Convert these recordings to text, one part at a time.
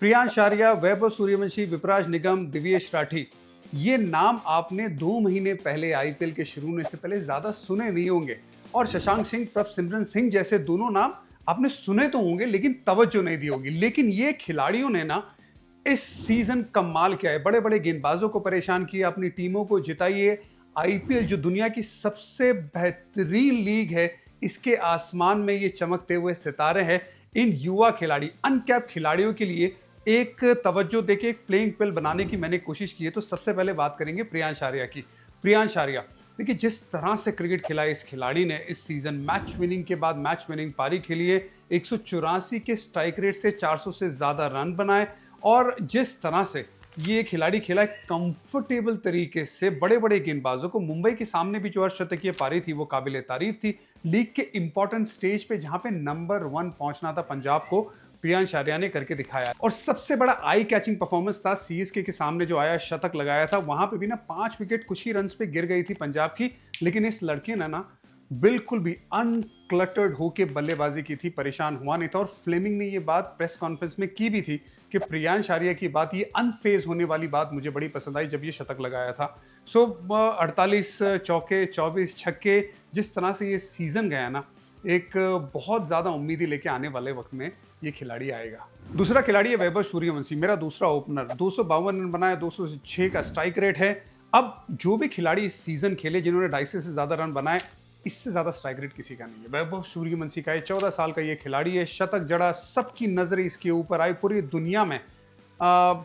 प्रियांश आर्या, वैभव सूर्यवंशी, विपराज निगम, दिव्येश राठी, ये नाम आपने 2 महीने पहले आईपीएल के शुरू होने से पहले ज्यादा सुने नहीं होंगे। और शशांक सिंह, प्रभसिमरन सिंह जैसे दोनों नाम आपने सुने तो होंगे लेकिन तवज्जो नहीं दी होगी। लेकिन ये खिलाड़ियों ने ना इस सीजन कमाल किया है, बड़े बड़े गेंदबाजों को परेशान किया, अपनी टीमों को जिताई। आईपीएल जो दुनिया की सबसे बेहतरीन लीग है, इसके आसमान में ये चमकते हुए सितारे हैं। इन युवा खिलाड़ी, अनकैप खिलाड़ियों के लिए एक तवज्जो देके एक प्लेइंग फिल्ड बनाने की मैंने कोशिश की है। तो सबसे पहले बात करेंगे प्रियांश आर्या की। प्रियांश आर्या, देखिए जिस तरह से क्रिकेट खेला है इस खिलाड़ी ने इस सीजन, मैच विनिंग के बाद मैच विनिंग पारी खेली है, 184 के स्ट्राइक रेट से 400 से ज्यादा रन बनाए। और जिस तरह से ये खिलाड़ी खेला है कंफर्टेबल तरीके से, बड़े बड़े गेंदबाजों को, मुंबई के सामने भी जो अर्धशतकीय पारी थी वो काबिल तारीफ थी। लीग के इंपॉर्टेंट स्टेज पे जहां पे नंबर 1 पहुंचना था पंजाब को, प्रियांश आर्या ने करके दिखाया। और सबसे बड़ा आई कैचिंग परफॉर्मेंस था सीएसके के सामने जो आया, शतक लगाया था। वहां पे भी ना 5 विकेट कुछ ही रन पे गिर गई थी पंजाब की, लेकिन इस लड़के ने ना बिल्कुल भी अनक्लटर्ड होके बल्लेबाजी की थी, परेशान हुआ नहीं था। और फ्लेमिंग ने ये बात प्रेस कॉन्फ्रेंस में की भी थी कि प्रियांश आर्या की बात, ये अनफेज होने वाली बात मुझे बड़ी पसंद आई जब ये शतक लगाया था। 48 चौके, 24 छक्के, जिस तरह से ये सीजन गया ना, एक बहुत ज्यादा उम्मीदें लेके आने वाले वक्त में ये खिलाड़ी आएगा। दूसरा खिलाड़ी है वैभव सूर्यवंशी, मेरा दूसरा ओपनर। 252 रन बनाया, 206 का स्ट्राइक रेट है। अब जो भी खिलाड़ी इस सीजन खेले जिन्होंने 250 से ज्यादा रन बनाए, इससे ज्यादा स्ट्राइक रेट किसी का नहीं है। वैभव सूर्यवंशी का है, 14 साल का ये खिलाड़ी है, शतक जड़ा, सबकी नजरें इसके ऊपर आई। पूरी दुनिया में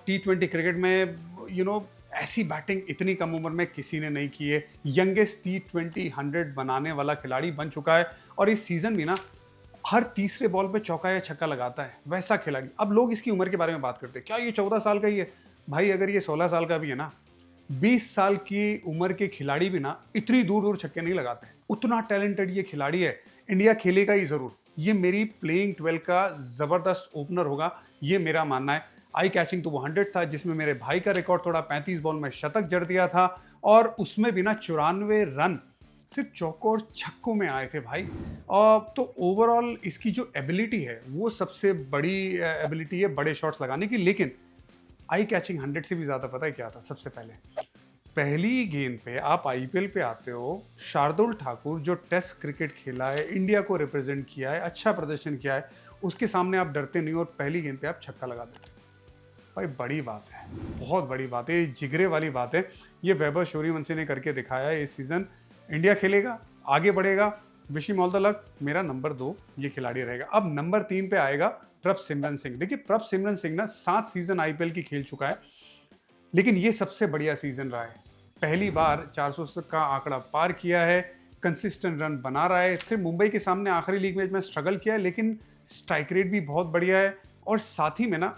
T20 क्रिकेट में ऐसी बैटिंग इतनी कम उम्र में किसी ने नहीं की है। यंगेस्ट T20 100 बनाने वाला खिलाड़ी बन चुका है। और इस सीजन भी ना हर तीसरे बॉल पे चौका या छक्का लगाता है, वैसा खिलाड़ी। अब लोग इसकी उम्र के बारे में बात करते हैं, क्या ये 14 साल का ही है? भाई अगर ये 16 साल का भी है ना, 20 साल की उम्र के खिलाड़ी भी ना इतनी दूर दूर छक्के नहीं लगाते। उतना टैलेंटेड ये खिलाड़ी है। इंडिया खेलेगा ही जरूर, ये मेरी प्लेइंग 12 का जबरदस्त ओपनर होगा, ये मेरा मानना है। आई कैचिंग तो वो 100 था, जिसमें मेरे भाई का रिकॉर्ड तोड़ा, 35 बॉल में शतक जड़ दिया था। और उसमें भी ना 94 रन सिर्फ चौकों और छक्कों में आए थे भाई। तो ओवरऑल इसकी जो एबिलिटी है वो सबसे बड़ी एबिलिटी है बड़े शॉट्स लगाने की। लेकिन आई कैचिंग 100 से भी ज्यादा पता है क्या था? सबसे पहली गेंद पे आप आईपीएल पे आते हो, शार्दुल ठाकुर जो टेस्ट क्रिकेट खेला है, इंडिया को रिप्रेजेंट किया है, अच्छा प्रदर्शन किया है, उसके सामने आप डरते नहीं और पहली गेंद पे आप छक्का लगा देते। भाई बड़ी बात है, बहुत बड़ी बात है, जिगरे वाली बात है। ये वैभव सूर्यवंशी ने करके दिखाया है इस सीजन। इंडिया खेलेगा, आगे बढ़ेगा, wish him all the luck. मेरा नंबर 2 ये खिलाड़ी रहेगा। अब नंबर 3 पे आएगा प्रभसिमरन सिंह। देखिए प्रभसिमरन सिंह ना 7 सीजन आईपीएल की खेल चुका है, लेकिन ये सबसे बढ़िया सीजन रहा है। पहली बार 400 का आंकड़ा पार किया है, कंसिस्टेंट रन बना रहा है। सिर्फ मुंबई के सामने आखिरी लीग मैच में स्ट्रगल किया है, लेकिन स्ट्राइक रेट भी बहुत बढ़िया है। और साथ ही में ना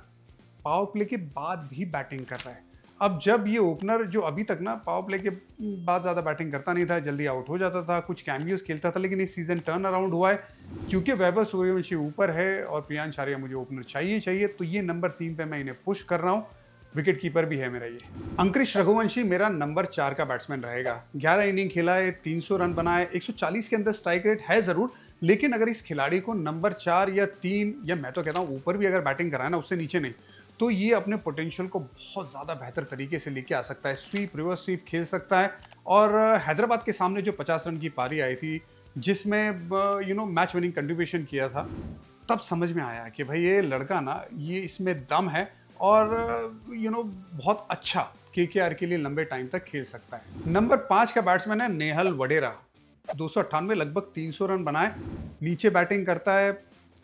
पावर प्ले के बाद भी बैटिंग कर रहा है। अब जब ये ओपनर जो अभी तक ना पावर प्ले के बाद ज़्यादा बैटिंग करता नहीं था, जल्दी आउट हो जाता था, कुछ कैमियोज खेलता था, लेकिन इस सीजन टर्न अराउंड हुआ है क्योंकि वैभव सूर्यवंशी ऊपर है और प्रियांश आर्या मुझे ओपनर चाहिए। तो ये नंबर 3 पे मैं इन्हें पुश कर रहा हूँ। विकेट कीपर भी है मेरा ये। अंकुरिश रघुवंशी मेरा नंबर 4 का बैट्समैन रहेगा। 11 इनिंग खेला है, 300 रन बनाए, 140 के अंदर स्ट्राइक रेट है जरूर, लेकिन अगर इस खिलाड़ी को नंबर 4 या 3 या मैं तो कहता हूँ ऊपर भी अगर बैटिंग कराए ना, उससे नीचे नहीं, तो ये अपने पोटेंशियल को बहुत ज़्यादा बेहतर तरीके से लेके आ सकता है। स्वीप, रिवर्स स्वीप खेल सकता है। और हैदराबाद के सामने जो 50 रन की पारी आई थी, जिसमें मैच विनिंग कंट्रीब्यूशन किया था, तब समझ में आया कि भाई ये लड़का ना, ये इसमें दम है और बहुत अच्छा केकेआर के लिए लंबे टाइम तक खेल सकता है। नंबर 5 का बैट्समैन है नेहल वडेरा। 298, लगभग 300 रन बनाए, नीचे बैटिंग करता है,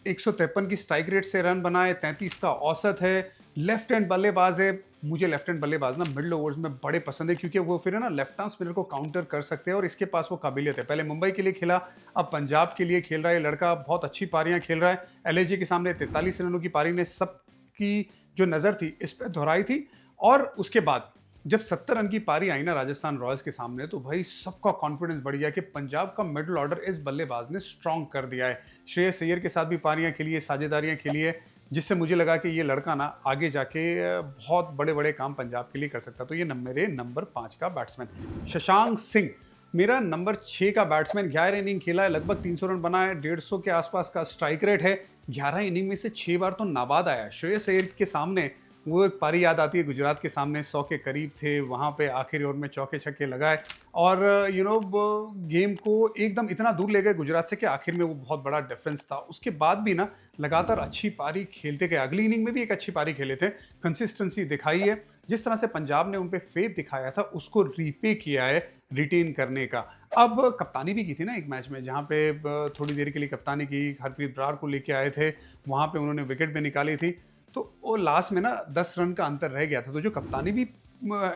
153 की स्ट्राइक रेट से रन बनाए, 33 का औसत है, लेफ्ट हैंड बल्लेबाज है। मुझे लेफ्ट हैंड बल्लेबाज ना मिडिल ओवर्स में बड़े पसंद है, क्योंकि वो फिर है ना लेफ्ट आर्म स्पिनर को काउंटर कर सकते हैं और इसके पास वो काबिलियत है। पहले मुंबई के लिए खेला, अब पंजाब के लिए खेल रहा है लड़का, बहुत अच्छी पारियां खेल रहा है। एलएसजी के सामने 43 रनों की पारी ने सबकी जो नज़र थी इस पर दोहराई थी। और उसके बाद जब 70 रन की पारी आई ना राजस्थान रॉयल्स के सामने, तो भाई सबका कॉन्फिडेंस बढ़ गया कि पंजाब का मिडिल ऑर्डर इस बल्लेबाज ने स्ट्रॉन्ग कर दिया है। श्रेयस अय्यर के साथ भी पारियां खेली है, साझेदारियां खेली है, जिससे मुझे लगा कि ये लड़का ना आगे जाके बहुत बड़े बड़े काम पंजाब के लिए कर सकता है। तो ये मेरे नंबर 5 का बैट्समैन। शशांक सिंह मेरा नंबर 6 का बैट्समैन। 11 इनिंग खेला है, लगभग 300 रन बनाए, 150 के आसपास का स्ट्राइक रेट है, 11 इनिंग में से 6 बार तो नाबाद आया। श्रेयस अय्यर के सामने वो एक पारी याद आती है, गुजरात के सामने 100 के करीब थे, वहाँ पे आखिरी ओवर में चौके-छक्के लगाए और गेम को एकदम इतना दूर ले गए गुजरात से कि आखिर में वो बहुत बड़ा डिफरेंस था। उसके बाद भी ना लगातार अच्छी पारी खेलते गए। अगली इनिंग में भी एक अच्छी पारी खेले थे, कंसिस्टेंसी दिखाई है। जिस तरह से पंजाब ने उन पे फेथ दिखाया था, उसको रीपे किया है रिटेन करने का। अब कप्तानी भी की थी ना एक मैच में, जहाँ पे थोड़ी देर के लिए कप्तानी की, हरप्रीत बरार को लेके आए थे, वहाँ पे उन्होंने विकेट भी निकाली थी। तो वो लास्ट में ना 10 रन का अंतर रह गया था, तो जो कप्तानी भी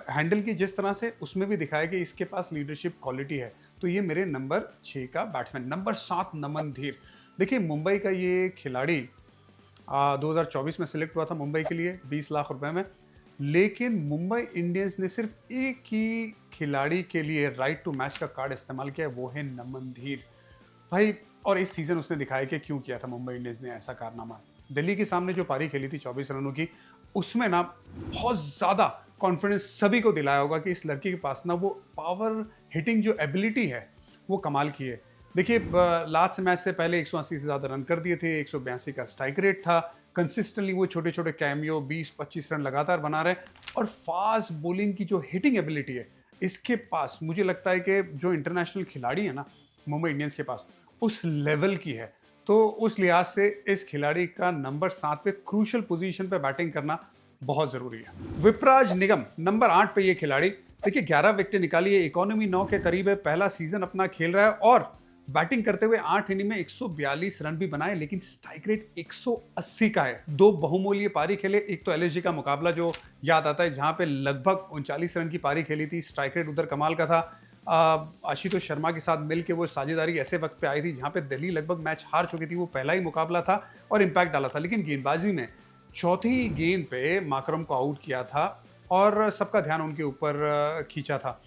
हैंडल की जिस तरह से, उसमें भी दिखाया कि इसके पास लीडरशिप क्वालिटी है। तो ये मेरे नंबर 6 का बैट्समैन। नंबर 7 नमन धीर। देखिए मुंबई का ये खिलाड़ी 2024 में सिलेक्ट हुआ था मुंबई के लिए 20 लाख रुपए में, लेकिन मुंबई इंडियंस ने सिर्फ एक ही खिलाड़ी के लिए राइट टू मैच का कार्ड इस्तेमाल किया है, वो है नमन धीर भाई। और इस सीजन उसने दिखाया कि क्यों किया था मुंबई इंडियंस ने ऐसा कारनामा। दिल्ली के सामने जो पारी खेली थी 24 रनों की, उसमें ना बहुत ज़्यादा कॉन्फिडेंस सभी को दिलाया होगा कि इस लड़के के पास ना वो पावर हिटिंग जो एबिलिटी है वो कमाल की है। देखिए लास्ट मैच से पहले 180 से ज़्यादा रन कर दिए थे, 182 का स्ट्राइक रेट था। कंसिस्टेंटली वो छोटे छोटे कैमियो 20-25 रन लगातार बना रहे, और फास्ट बॉलिंग की जो हिटिंग एबिलिटी है इसके पास, मुझे लगता है कि जो इंटरनेशनल खिलाड़ी है ना मुंबई इंडियंस के पास, उस लेवल की है। तो उस लिहाज से इस खिलाड़ी का नंबर 7 पे क्रूशियल पोजीशन पे बैटिंग करना बहुत जरूरी है। विपराज निगम नंबर 8 पे ये खिलाड़ी, देखिए 11 विकेटें निकाली है, इकोनॉमी 9 के करीब है, पहला सीजन अपना खेल रहा है और बैटिंग करते हुए 8 इनिंग में 142 रन भी बनाए, लेकिन स्ट्राइक रेट 180 का है। 2 बहुमूल्य पारी खेले, एक तो एलएसजी का मुकाबला जो याद आता है, जहां पे लगभग 39 रन की पारी खेली थी, स्ट्राइक रेट उधर कमाल का था। आशुतोष शर्मा के साथ मिलकर वो साझेदारी ऐसे वक्त पे आई थी जहां पे दिल्ली लगभग मैच हार चुकी थी, वो पहला ही मुकाबला था और इंपैक्ट डाला था, लेकिन गेंदबाजी में चौथी गेंद पे माकरम को आउट किया था और सबका ध्यान उनके ऊपर खींचा था।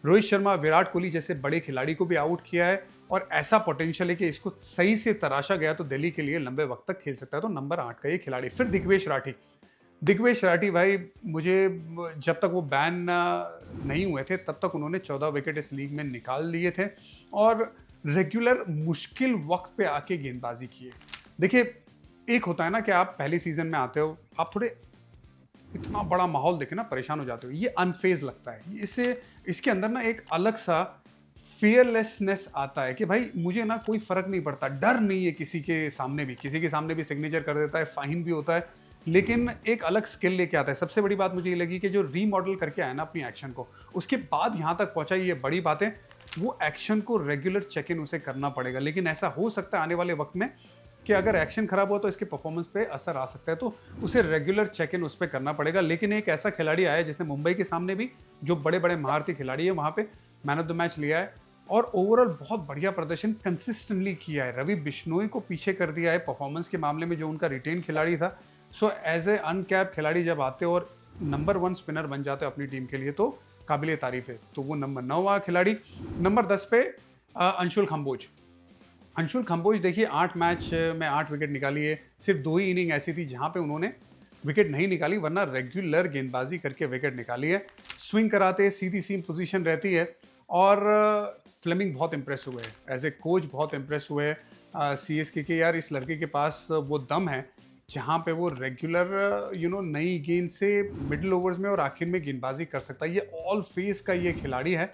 रोहित शर्मा, विराट कोहली जैसे बड़े खिलाड़ी को भी आउट किया है और ऐसा पोटेंशियल है कि इसको सही से तराशा गया तो दिल्ली के लिए लंबे वक्त तक खेल सकता है। तो नंबर 8 का ये खिलाड़ी। फिर दिग्वेश राठी। दिग्वेश राठी भाई, मुझे जब तक वो बैन नहीं हुए थे तब तक उन्होंने 14 विकेट इस लीग में निकाल लिए थे और रेगुलर मुश्किल वक्त पे आके गेंदबाजी की है। देखिए एक होता है ना कि आप पहले सीजन में आते हो, आप थोड़े इतना बड़ा माहौल देखे ना परेशान हो जाते हो, ये अनफेज लगता है। इससे इसके अंदर ना एक अलग सा फियरलेसनेस आता है कि भाई मुझे ना कोई फर्क नहीं पड़ता, डर नहीं है किसी के सामने भी, किसी के सामने भी सिग्नेचर कर देता है, फाइन भी होता है, लेकिन एक अलग स्किल लेके आता है। सबसे बड़ी बात मुझे ये लगी कि जो रीमॉडल करके आया ना अपनी एक्शन को, उसके बाद यहाँ तक पहुंचा, ये बड़ी बात है। वो एक्शन को रेगुलर चेक इन उसे करना पड़ेगा, लेकिन ऐसा हो सकता है आने वाले वक्त में कि अगर एक्शन खराब हो तो इसके परफॉर्मेंस पे असर आ सकता है, तो उसे रेगुलर चेक इन उस पर करना पड़ेगा। लेकिन एक ऐसा खिलाड़ी आया जिसने मुंबई के सामने भी, जो बड़े बड़े महारथी खिलाड़ी है वहां पे, मैन ऑफ द मैच लिया है और ओवरऑल बहुत बढ़िया प्रदर्शन कंसिस्टेंटली किया है। रवि बिश्नोई को पीछे कर दिया है परफॉर्मेंस के मामले में, जो उनका रिटेन खिलाड़ी था। सो एज ए अनकैप खिलाड़ी जब आते हो और नंबर 1 स्पिनर बन जाते हो अपनी टीम के लिए, तो काबिले तारीफ है। तो वो नंबर 9वां खिलाड़ी। नंबर 10 पे अंशुल कंबोज। अंशुल कंबोज देखिए 8 मैच में 8 विकेट निकाली है। सिर्फ 2 ही इनिंग ऐसी थी जहां पे उन्होंने विकेट नहीं निकाली, वरना रेगुलर गेंदबाजी करके विकेट निकाली है। स्विंग कराते, सीधी सीम पोजीशन रहती है और फ्लेमिंग बहुत इंप्रेस हुए हैं, एज ए कोच बहुत इंप्रेस हुए हैं सीएसके के। यार इस लड़के के पास वो दम है जहाँ पे वो रेगुलर नई गेंद से मिडिल ओवर्स में और आखिर में गेंदबाजी कर सकता है। ये ऑल फेस का ये खिलाड़ी है।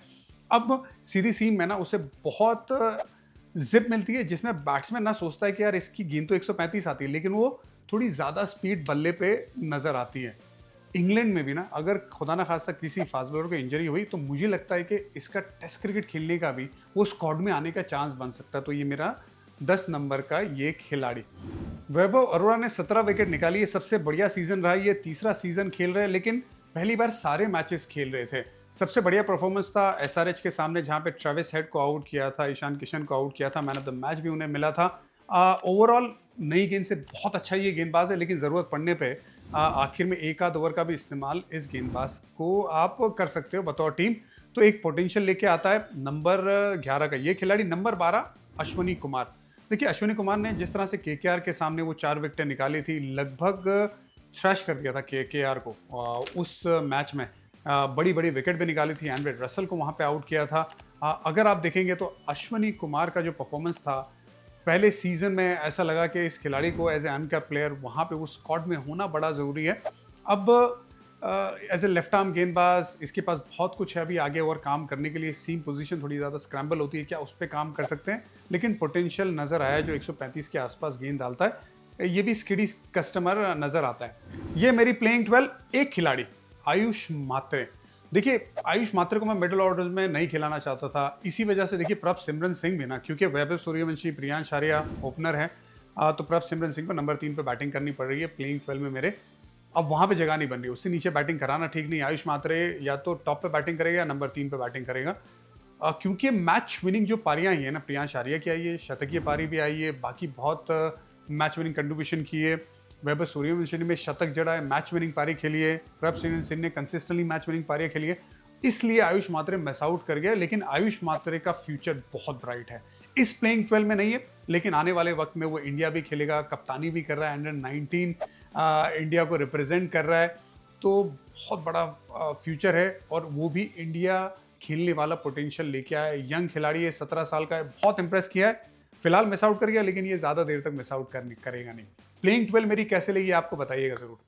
अब सीधी सीम में ना उसे बहुत जिप मिलती है, जिसमें बैट्समैन ना सोचता है कि यार इसकी गेंद तो 135 आती है, लेकिन वो थोड़ी ज़्यादा स्पीड बल्ले पे नज़र आती है। इंग्लैंड में भी ना अगर खुदा ना खास्ता किसी फास्ट बॉलर को इंजरी हुई तो मुझे लगता है कि इसका टेस्ट क्रिकेट खेलने का भी वो स्क्वाड में आने का चांस बन सकता है। तो ये मेरा 10 नंबर का ये खिलाड़ी। वैभव अरोड़ा ने 17 विकेट निकाली है, सबसे बढ़िया सीजन रहा। ये तीसरा सीजन खेल रहे हैं, लेकिन पहली बार सारे मैचेस खेल रहे थे। सबसे बढ़िया परफॉर्मेंस था एसआरएच के सामने, जहां पे ट्रेविस हेड को आउट किया था, ईशान किशन को आउट किया था, मैन ऑफ द मैच भी उन्हें मिला था। ओवरऑल नई गेंद से बहुत अच्छा ये गेंदबाज है, लेकिन ज़रूरत पड़ने पे आखिर में एक आध ओवर का भी इस्तेमाल इस गेंदबाज को आप कर सकते हो बतौर टीम। तो एक पोटेंशियल लेके आता है नंबर 11 का ये खिलाड़ी। नंबर 12 अश्विनी कुमार। देखिए अश्विनी कुमार ने जिस तरह से केकेआर के सामने वो 4 विकेटें निकाली थी, लगभग थ्रैश कर दिया था केकेआर को उस मैच में। बड़ी बड़ी विकेट भी निकाली थी, एंड्रे रसल को वहाँ पे आउट किया था। अगर आप देखेंगे तो अश्विनी कुमार का जो परफॉर्मेंस था पहले सीजन में ऐसा लगा कि इस खिलाड़ी को एज ए अनकैप प्लेयर वहाँ पे वो स्क्वाड में होना बड़ा ज़रूरी है। अब एज ए लेफ्ट आर्म गेंदबाज इसके पास बहुत कुछ है अभी आगे और काम करने के लिए। सीम पोजीशन थोड़ी ज़्यादा स्क्रैम्बल होती है, क्या उस पर काम कर सकते हैं, लेकिन पोटेंशियल नज़र आया। जो 135 के आसपास गेंद डालता है, ये भी स्किडी कस्टमर नज़र आता है। ये मेरी प्लेइंग 12 एक खिलाड़ी आयुष मात्रे। देखिए, आयुष मात्रे को मैं मिडिल ऑर्डर्स में नहीं खिलाना चाहता था, इसी वजह से देखिए प्रभ सिमरन सिंह भी ना, क्योंकि वैभव सूर्यवंशी, प्रियांश आर्या ओपनर है, तो प्रभ सिमरन सिंह को नंबर 3 पे बैटिंग करनी पड़ रही है प्लेइंग 12 में मेरे। अब वहां पे जगह नहीं बन रही, उससे नीचे बैटिंग कराना ठीक नहीं। आयुष मात्रे या तो टॉप पे बैटिंग करेगा या नंबर 3 पे बैटिंग करेगा, क्योंकि मैच विनिंग जो पारियां आई है ना, प्रियांश आर्या की आई है, शतकीय पारी भी आई है, बाकी बहुत मैच विनिंग कंट्रीब्यूशन की है। वैभव सूर्यवंशी ने शतक जड़ा है, मैच विनिंग पारी खेली है। प्रभ सिमरन सिंह ने कंसिस्टेंटली मैच विनिंग पारी खेली है, इसलिए आयुष मात्रे मिस आउट कर गया। लेकिन आयुष मात्रे का फ्यूचर बहुत ब्राइट है। इस प्लेइंग 12 में नहीं है, लेकिन आने वाले वक्त में वो इंडिया भी खेलेगा, कप्तानी भी कर रहा है, अंडर 19 इंडिया को रिप्रेजेंट कर रहा है, तो बहुत बड़ा फ्यूचर है। और वो भी इंडिया खेलने वाला पोटेंशियल लेके आया है। यंग खिलाड़ी है, 17 साल का है, बहुत इंप्रेस किया है। फिलहाल मिस आउट कर गया, लेकिन ये ज़्यादा देर तक मिस आउट करेगा नहीं। प्लेइंग 12 मेरी कैसे लगी आपको बताइएगा ज़रूर।